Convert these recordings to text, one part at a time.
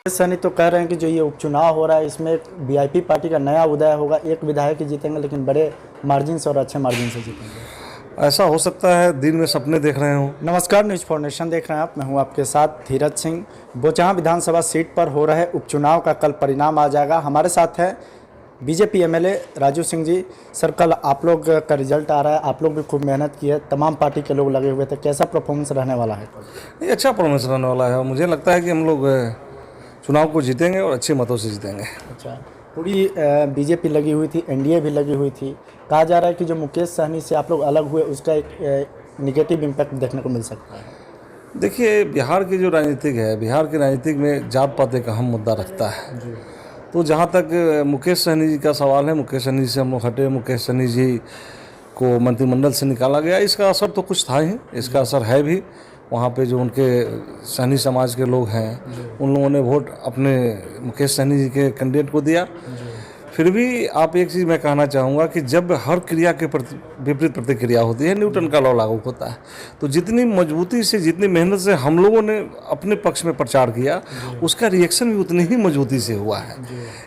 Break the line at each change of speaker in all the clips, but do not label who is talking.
सैनी तो कह रहे हैं कि जो ये उपचुनाव हो रहा है इसमें एक वीआईपी पार्टी का नया उदय होगा, एक विधायक ही जीतेंगे लेकिन बड़े मार्जिन से और अच्छे मार्जिन से जीतेंगे।
ऐसा हो सकता है, दिन में सपने देख रहे हो।
नमस्कार, न्यूज़ फॉर नेशन देख रहे हैं आप। मैं हूं आपके साथ धीरज सिंह। बोचाहां विधानसभा सीट पर हो रहे उपचुनाव का कल परिणाम आ जाएगा। हमारे साथ है BJP MLA Raju Singh ji. Sir, कल आप लोग का रिजल्ट आ रहा है, आप लोग भी खूब मेहनत की है, तमाम पार्टी के लोग लगे हुए थे, कैसा परफॉर्मेंस रहने वाला है?
ये अच्छा परफॉर्मेंस रहने वाला है और मुझे लगता है कि हम लोग चुनाव को जीतेंगे और अच्छे मतों से जीतेंगे।
अच्छा, पूरी बीजेपी लगी हुई थी, एनडीए भी लगी हुई थी। कहा जा रहा है कि जो मुकेश सहनी से आप लोग अलग हुए उसका एक निगेटिव इम्पैक्ट देखने को मिल सकता है।
देखिए, बिहार की जो राजनीतिक है, बिहार की राजनीतिक में जात पात एक अहम मुद्दा रखता है। तो जहाँ तक मुकेश सहनी जी का सवाल है, मुकेश सहनी जी से हम लोग हटे, मुकेश सहनी जी को मंत्रिमंडल से निकाला गया। इसका असर तो कुछ था ही, इसका असर है भी। वहाँ पे जो उनके सहनी समाज के लोग हैं उन लोगों ने वोट अपने मुकेश सहनी जी के कैंडिडेट को दिया। फिर भी आप एक चीज़ मैं कहना चाहूँगा कि जब हर क्रिया के प्रति विपरीत प्रतिक्रिया होती है, न्यूटन का लॉ लागू होता है। तो जितनी मजबूती से, जितनी मेहनत से हम लोगों ने अपने पक्ष में प्रचार किया, उसका रिएक्शन भी उतनी ही मजबूती से हुआ है।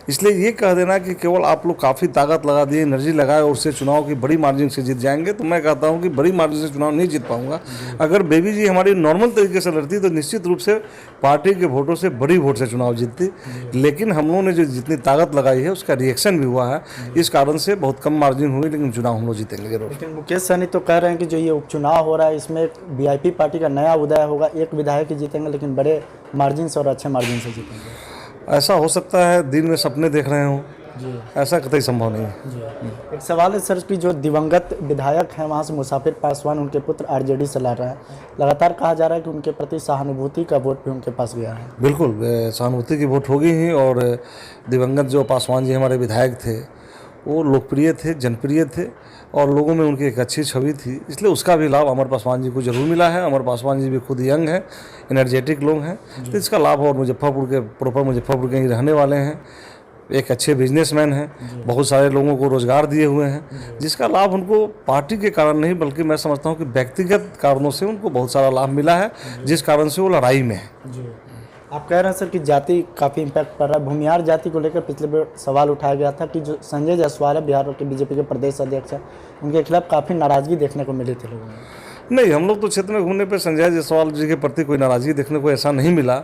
इसलिए ये कह देना कि केवल आप लोग काफ़ी ताकत लगा दिए, एनर्जी लगाए और उससे चुनाव की बड़ी मार्जिन से जीत जाएंगे, तो मैं कहता हूँ कि बड़ी मार्जिन से चुनाव नहीं जीत पाऊंगा। अगर बेबी जी हमारी नॉर्मल तरीके से लड़ती तो निश्चित रूप से पार्टी के वोटों से, बड़ी वोट से चुनाव जीतती। लेकिन हम लोगों ने जो जितनी ताकत लगाई है उसका रिएक्शन भी हुआ है, इस कारण से बहुत कम मार्जिन हुई, लेकिन चुनाव हम लोग जीतेंगे जरूर।
लेकिन मुकेश सहनी तो कह रहे हैं कि जो ये उपचुनाव हो रहा है इसमें एक वीआईपी पार्टी का नया उदय होगा, एक विधायक ही जीतेंगे लेकिन बड़े मार्जिन से और अच्छे मार्जिन से जीतेंगे।
ऐसा हो सकता है, दिन में सपने देख रहे हो जी, ऐसा कतई संभव नहीं है
जी। एक सवाल है सर कि जो दिवंगत विधायक हैं वहाँ से मुसाफिर पासवान, उनके पुत्र आरजेडी से लड़ रहे हैं, लगातार कहा जा रहा है कि उनके प्रति सहानुभूति का वोट भी उनके पास गया है।
बिल्कुल, सहानुभूति की वोट होगी ही। और दिवंगत जो पासवान जी हमारे विधायक थे, वो लोकप्रिय थे, जनप्रिय थे और लोगों में उनकी एक अच्छी छवि थी, इसलिए उसका भी लाभ अमर पासवान जी को जरूर मिला है। अमर पासवान जी भी खुद यंग हैं, एनर्जेटिक लोग हैं, तो इसका लाभ। और मुजफ्फरपुर के प्रॉपर मुजफ्फरपुर के ही रहने वाले हैं, एक अच्छे बिजनेसमैन हैं, बहुत सारे लोगों को रोजगार दिए हुए हैं, जिसका लाभ उनको पार्टी के कारण नहीं बल्कि मैं समझता हूँ कि व्यक्तिगत कारणों से उनको बहुत सारा लाभ मिला है, जिस कारण से वो लड़ाई में है।
आप कह रहे हैं सर कि जाति काफ़ी इम्पैक्ट पड़ रहा है। भूमिहार जाति को लेकर पिछले बार सवाल उठाया गया था कि जो संजय जायसवाल है, बिहार के बीजेपी के प्रदेश अध्यक्ष हैं, उनके खिलाफ काफ़ी नाराज़गी देखने को मिली थी लोगों में।
नहीं, हम लोग तो क्षेत्र में घूमने पे संजय जायसवाल जी के प्रति कोई नाराज़गी देखने को ऐसा नहीं मिला,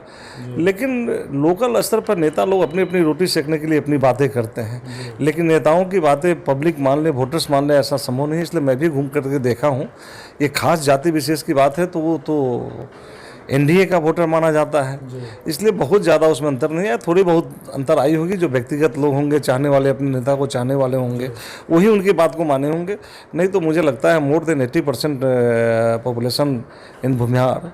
लेकिन लोकल स्तर पर नेता लोग अपनी अपनी रोटी सेकने के लिए अपनी बातें करते हैं, लेकिन नेताओं की बातें पब्लिक मान ले, वोटर्स मान ले, ऐसा संभव नहीं है। इसलिए मैं भी घूम करके देखा हूँ। ये खास जाति विशेष की बात है तो वो तो एनडीए का वोटर माना जाता है, इसलिए बहुत ज़्यादा उसमें अंतर नहीं है। थोड़ी बहुत अंतर आई होगी, जो व्यक्तिगत लोग होंगे, चाहने वाले, अपने नेता को चाहने वाले होंगे, वही उनकी बात को माने होंगे। नहीं तो मुझे लगता है more than 80% population in Bhumihar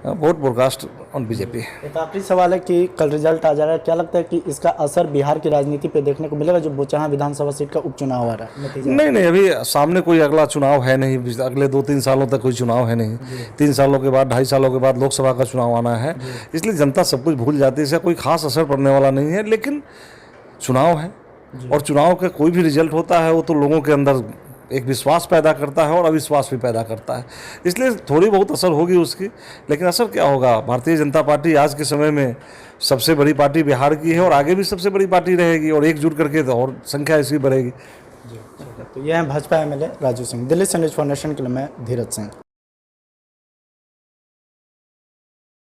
vote broadcast on BJP.
एक आखिरी सवाल है कि कल रिजल्ट आ जा रहा है, क्या लगता है कि इसका असर बिहार की राजनीति पे देखने को मिलेगा, जो बोचाहां विधानसभा सीट का उपचुनाव आ रहा है?
नहीं, अभी सामने कोई अगला चुनाव है नहीं, अगले 2-3 सालों तक कोई चुनाव है नहीं। 3 सालों के बाद, 2.5 सालों के बाद लोकसभा का चुनाव आना है, इसलिए जनता सब कुछ भूल जाती है। इसका कोई खास असर पड़ने वाला नहीं है, लेकिन चुनाव है और चुनाव का कोई भी रिजल्ट होता है वो तो लोगों के अंदर एक विश्वास पैदा करता है और अविश्वास भी पैदा करता है, इसलिए थोड़ी बहुत असर होगी उसकी। लेकिन असर क्या होगा, भारतीय जनता पार्टी आज के समय में सबसे बड़ी पार्टी बिहार की है और आगे भी सबसे बड़ी पार्टी रहेगी, और एकजुट करके तो और संख्या इसकी बढ़ेगी।
तो यह है भाजपा एमएलए राजू सिंह। दिल्ली से न्यूज़ फॉर नेशन के लिए मैं धीरज सिंह।